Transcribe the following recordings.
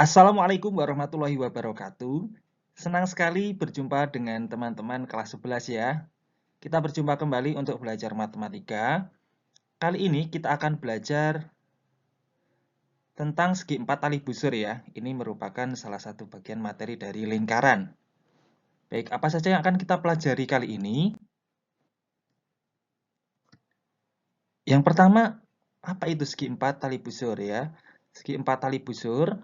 Assalamualaikum warahmatullahi wabarakatuh. Senang sekali berjumpa dengan teman-teman kelas 11 ya. Kita berjumpa kembali untuk belajar matematika. Kali ini kita akan belajar tentang segi empat tali busur ya. Ini merupakan salah satu bagian materi dari lingkaran. Baik, apa saja yang akan kita pelajari kali ini? Yang pertama, apa itu segi empat tali busur ya? Segi empat tali busur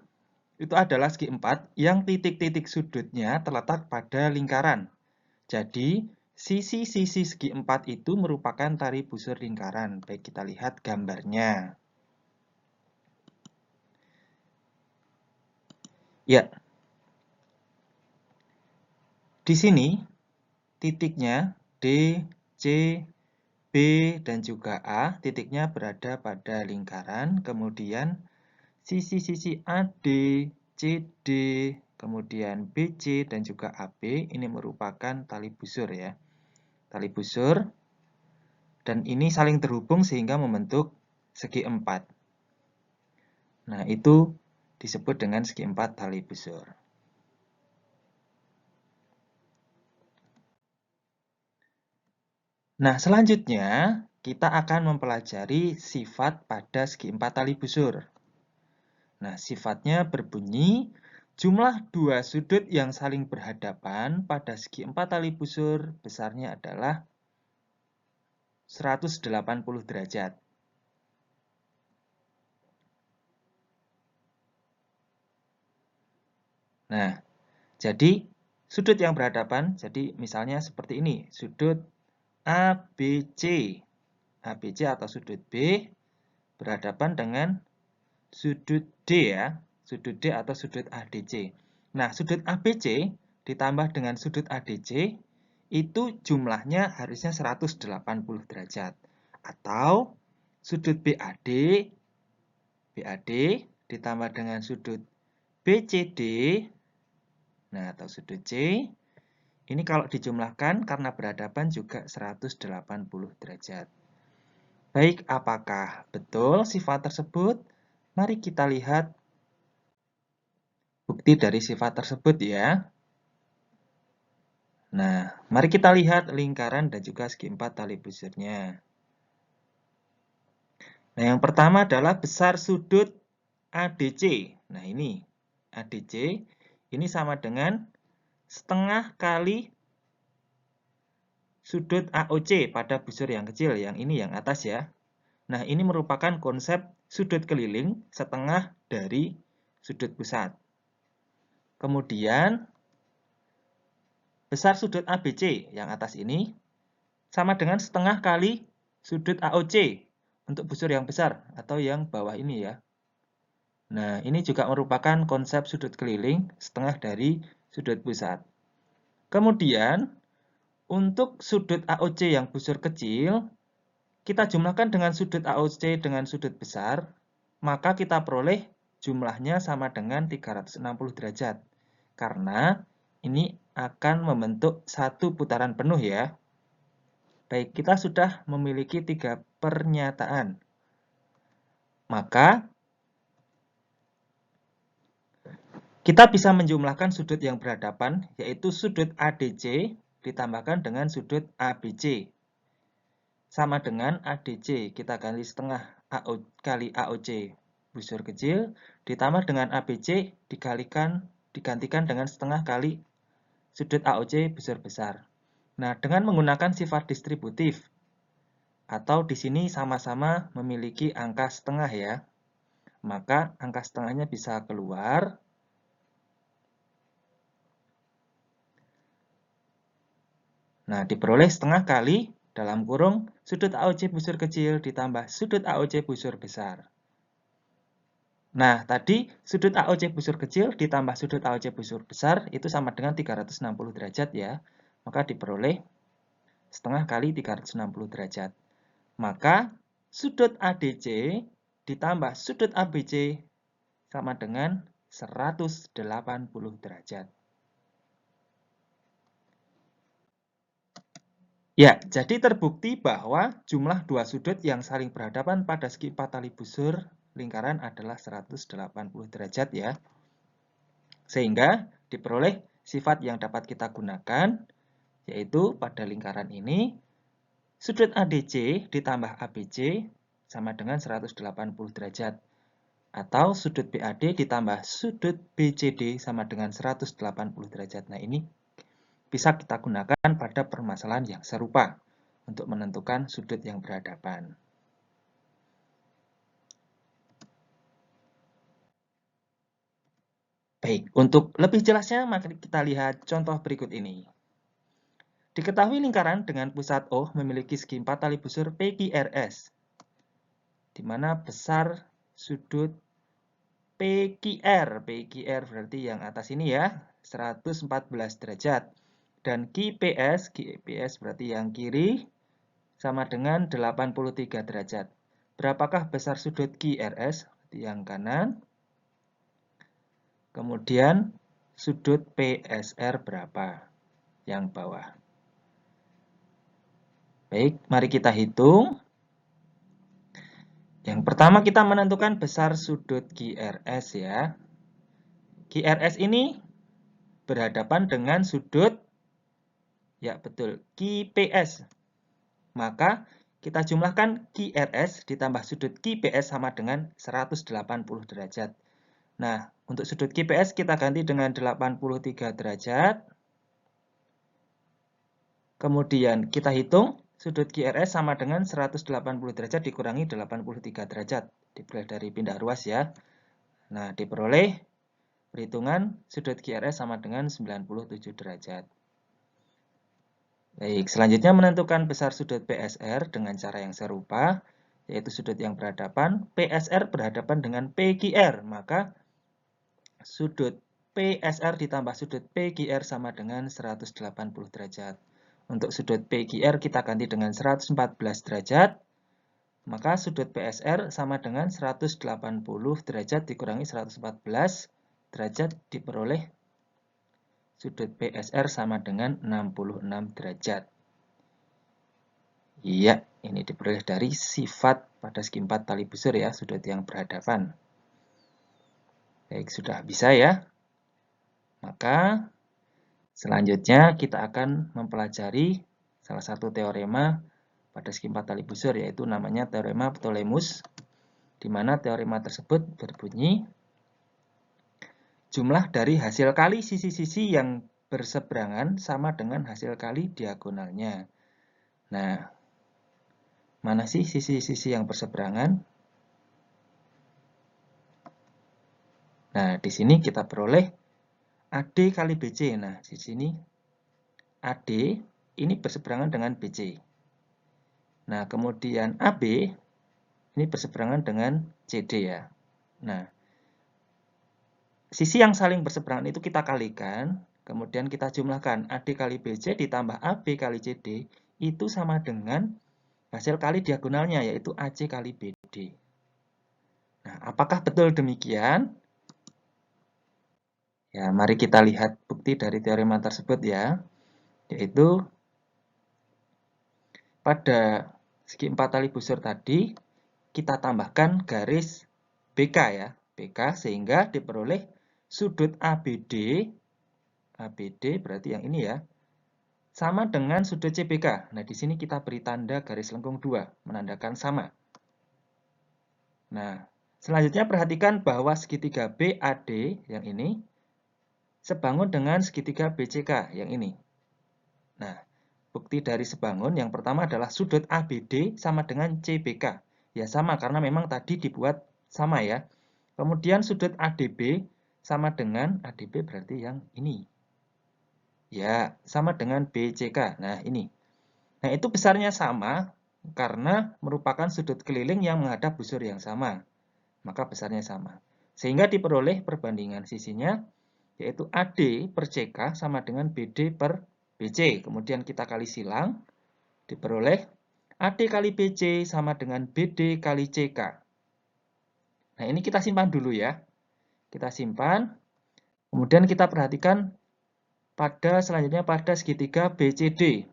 itu adalah segi empat yang titik-titik sudutnya terletak pada lingkaran. Jadi, sisi-sisi segi empat itu merupakan tali busur lingkaran. Baik, kita lihat gambarnya. Ya, di sini titiknya D, C, B, dan juga A, titiknya berada pada lingkaran. Kemudian sisi-sisi AD, CD, kemudian BC, dan juga AB, ini merupakan tali busur ya. Tali busur, dan ini saling terhubung sehingga membentuk segi empat. Nah, itu disebut dengan segi empat tali busur. Nah, selanjutnya kita akan mempelajari sifat pada segi empat tali busur. Nah, sifatnya berbunyi, jumlah dua sudut yang saling berhadapan pada segi empat tali busur besarnya adalah 180 derajat. Nah, jadi sudut yang berhadapan, jadi misalnya seperti ini, sudut ABC. ABC atau sudut B berhadapan dengan sudut D ya, sudut D atau sudut ADC. Nah, sudut ABC ditambah dengan sudut ADC itu jumlahnya harusnya 180 derajat. Atau sudut BAD ditambah dengan sudut BCD, nah atau sudut C, ini kalau dijumlahkan karena berhadapan juga 180 derajat. Baik, apakah betul sifat tersebut? Mari kita lihat bukti dari sifat tersebut ya. Nah, mari kita lihat lingkaran dan juga segi empat tali busurnya. Nah, yang pertama adalah besar sudut ADC. Nah, ini ADC ini sama dengan setengah kali sudut AOC pada busur yang kecil, yang ini yang atas ya. Nah, ini merupakan konsep sudut keliling setengah dari sudut pusat. Kemudian, besar sudut ABC yang atas ini sama dengan setengah kali sudut AOC untuk busur yang besar atau yang bawah ini ya. Nah, ini juga merupakan konsep sudut keliling setengah dari sudut pusat. Kemudian, untuk sudut AOC yang busur kecil, kita jumlahkan dengan sudut AOC dengan sudut besar, maka kita peroleh jumlahnya sama dengan 360 derajat. Karena ini akan membentuk satu putaran penuh ya. Baik, kita sudah memiliki 3 pernyataan. Maka, kita bisa menjumlahkan sudut yang berhadapan, yaitu sudut ADC ditambahkan dengan sudut ABC. Sama dengan ADC, kita kali setengah kali AOC busur kecil, ditambah dengan ABC digantikan dengan setengah kali sudut AOC busur besar. Nah, dengan menggunakan sifat distributif, atau di sini sama-sama memiliki angka setengah ya, maka angka setengahnya bisa keluar. Nah, diperoleh setengah kali dalam kurung sudut AOC busur kecil ditambah sudut AOC busur besar. Nah, tadi sudut AOC busur kecil ditambah sudut AOC busur besar itu sama dengan 360 derajat ya. Maka diperoleh setengah kali 360 derajat. Maka sudut ADC ditambah sudut ABC sama dengan 180 derajat. Ya, jadi terbukti bahwa jumlah dua sudut yang saling berhadapan pada segi empat tali busur lingkaran adalah 180 derajat ya. Sehingga diperoleh sifat yang dapat kita gunakan, yaitu pada lingkaran ini, sudut ADC ditambah ABC sama dengan 180 derajat. Atau sudut BAD ditambah sudut BCD sama dengan 180 derajat. Nah, ini bisa kita gunakan pada permasalahan yang serupa untuk menentukan sudut yang berhadapan. Baik, untuk lebih jelasnya, mari kita lihat contoh berikut ini. Diketahui lingkaran dengan pusat O memiliki segi 4 tali busur PQRS, di mana besar sudut PQR. PQR berarti yang atas ini ya, 114 derajat. Dan QPS berarti yang kiri, sama dengan 83 derajat. Berapakah besar sudut QRS? Yang kanan. Kemudian sudut PSR berapa? Yang bawah. Baik, mari kita hitung. Yang pertama kita menentukan besar sudut QRS ya. QRS ini berhadapan dengan sudut, ya betul, QPS. Maka kita jumlahkan QRS ditambah sudut QPS sama dengan 180 derajat. Nah, untuk sudut QPS kita ganti dengan 83 derajat. Kemudian kita hitung sudut QRS sama dengan 180 derajat dikurangi 83 derajat. Diperoleh dari pindah ruas ya. Nah, diperoleh perhitungan sudut QRS sama dengan 97 derajat. Baik, selanjutnya menentukan besar sudut PSR dengan cara yang serupa, yaitu sudut yang berhadapan. PSR berhadapan dengan PQR, maka sudut PSR ditambah sudut PQR sama dengan 180 derajat. Untuk sudut PQR kita ganti dengan 114 derajat, maka sudut PSR sama dengan 180 derajat dikurangi 114 derajat diperoleh sudut PSR sama dengan 66 derajat. Iya, ini diperoleh dari sifat pada segi 4 tali busur ya, sudut yang berhadapan. Baik, sudah bisa ya. Maka selanjutnya kita akan mempelajari salah satu teorema pada segi 4 tali busur, yaitu namanya teorema Ptolemus, di mana teorema tersebut berbunyi jumlah dari hasil kali sisi-sisi yang berseberangan sama dengan hasil kali diagonalnya. Nah, mana sih sisi-sisi yang berseberangan? Nah, di sini kita peroleh AD kali BC. Nah, di sini AD ini berseberangan dengan BC. Nah, kemudian AB ini berseberangan dengan CD ya. Nah, sisi yang saling berseberangan itu kita kalikan, kemudian kita jumlahkan AD kali BC ditambah AB kali CD, itu sama dengan hasil kali diagonalnya, yaitu AC kali BD. Nah, apakah betul demikian? Ya, mari kita lihat bukti dari teorema tersebut ya, yaitu pada segi 4 tali busur tadi, kita tambahkan garis BK ya, BK, sehingga diperoleh sudut ABD berarti yang ini ya, sama dengan sudut CBK. Nah, di sini kita beri tanda garis lengkung 2, menandakan sama. Nah, selanjutnya perhatikan bahwa segitiga BAD yang ini sebangun dengan segitiga BCK yang ini. Nah, bukti dari sebangun yang pertama adalah sudut ABD sama dengan CBK. Ya sama, karena memang tadi dibuat sama ya. Kemudian sudut ADB sama dengan ADB berarti yang ini. Ya, sama dengan BCK. Nah, ini. Nah, itu besarnya sama karena merupakan sudut keliling yang menghadap busur yang sama. Maka besarnya sama. Sehingga diperoleh perbandingan sisinya, yaitu AD per CK sama dengan BD per BC. Kemudian kita kali silang, diperoleh AD kali BC sama dengan BD kali CK. Nah, ini kita simpan dulu ya. Kita simpan. Kemudian kita perhatikan selanjutnya pada segitiga BCD.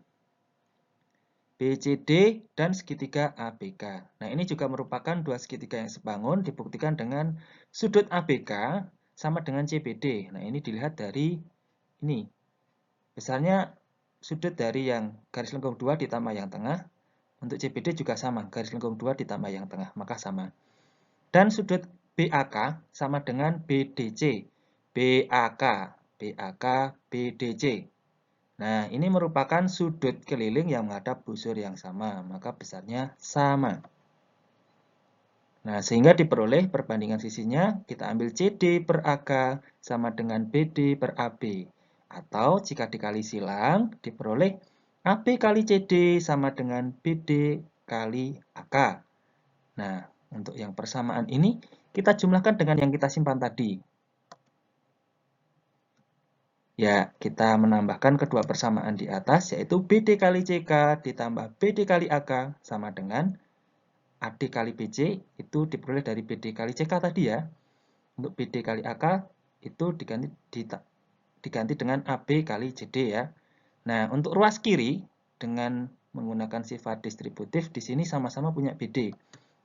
BCD dan segitiga ABK. Nah, ini juga merupakan dua segitiga yang sebangun, dibuktikan dengan sudut ABK sama dengan CBD. Nah, ini dilihat dari ini. Besarnya sudut dari yang garis lengkung 2 ditambah yang tengah. Untuk CBD juga sama, garis lengkung 2 ditambah yang tengah, maka sama. Dan sudut BAK sama dengan BDC. BAK, BDC. Nah, ini merupakan sudut keliling yang menghadap busur yang sama, maka besarnya sama. Nah, sehingga diperoleh perbandingan sisinya, kita ambil CD per AK sama dengan BD per AB. Atau jika dikali silang, diperoleh AB kali CD sama dengan BD kali AK. Nah, untuk yang persamaan ini, kita jumlahkan dengan yang kita simpan tadi. Ya, kita menambahkan kedua persamaan di atas, yaitu BD kali CK ditambah BD kali AK sama dengan AD kali BC itu diperoleh dari BD kali CK tadi ya. Untuk BD kali AK itu diganti dengan AB kali CD ya. Nah, untuk ruas kiri dengan menggunakan sifat distributif di sini sama-sama punya BD.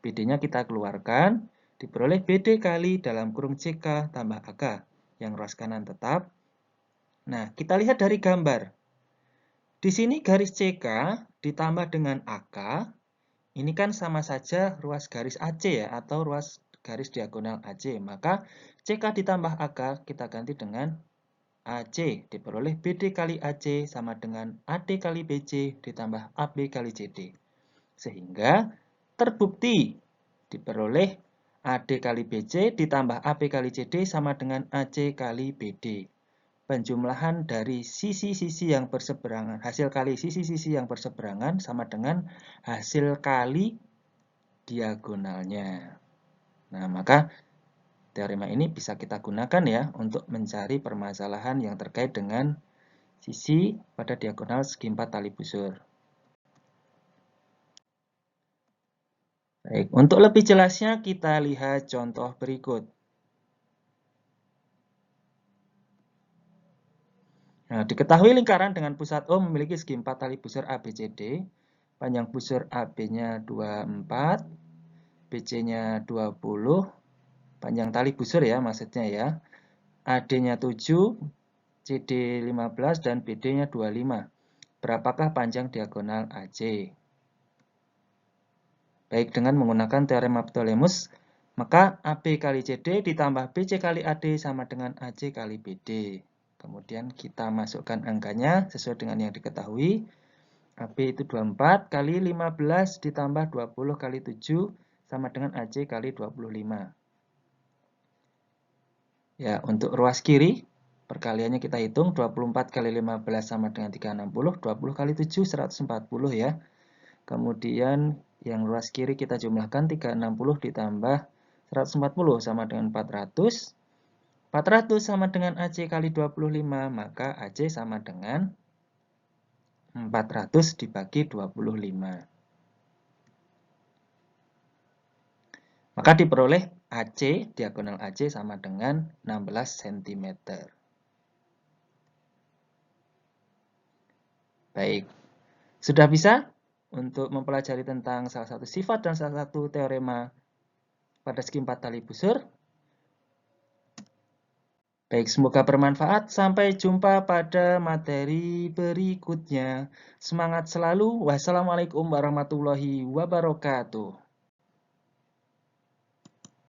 BD-nya kita keluarkan, diperoleh BD kali dalam kurung CK tambah AK. Yang ruas kanan tetap. Nah, kita lihat dari gambar. Di sini garis CK ditambah dengan AK. Ini kan sama saja ruas garis AC ya, atau ruas garis diagonal AC. Maka CK ditambah AK kita ganti dengan AC. Diperoleh BD kali AC sama dengan AD kali BC ditambah AB kali CD. Sehingga terbukti diperoleh AD kali BC ditambah AB kali CD sama dengan AC kali BD. Penjumlahan dari sisi-sisi yang berseberangan, hasil kali sisi-sisi yang berseberangan sama dengan hasil kali diagonalnya. Nah, maka teorema ini bisa kita gunakan ya untuk mencari permasalahan yang terkait dengan sisi pada diagonal segi 4 tali busur. Baik, untuk lebih jelasnya kita lihat contoh berikut. Nah, diketahui lingkaran dengan pusat O memiliki segi 4 tali busur ABCD. Panjang busur AB-nya 24, BC-nya 20, panjang tali busur ya maksudnya ya. AD-nya 7, CD 15, dan BD-nya 25. Berapakah panjang diagonal AC? Baik, dengan menggunakan teorema Ptolemus, maka AB kali CD ditambah BC kali AD sama dengan AC kali BD. Kemudian kita masukkan angkanya sesuai dengan yang diketahui. AB itu 24 kali 15 ditambah 20 kali 7 sama dengan AC kali 25. Ya, untuk ruas kiri, perkaliannya kita hitung 24 kali 15 sama dengan 360, 20 kali 7, 140 ya. Kemudian yang ruas kiri kita jumlahkan 360 ditambah 140 sama dengan 400. 400 sama dengan AC kali 25, maka AC sama dengan 400 dibagi 25. Maka diperoleh AC, diagonal AC sama dengan 16 cm. Baik, sudah bisa untuk mempelajari tentang salah satu sifat dan salah satu teorema pada segi 4 tali busur. Baik, semoga bermanfaat. Sampai jumpa pada materi berikutnya. Semangat selalu. Wassalamualaikum warahmatullahi wabarakatuh.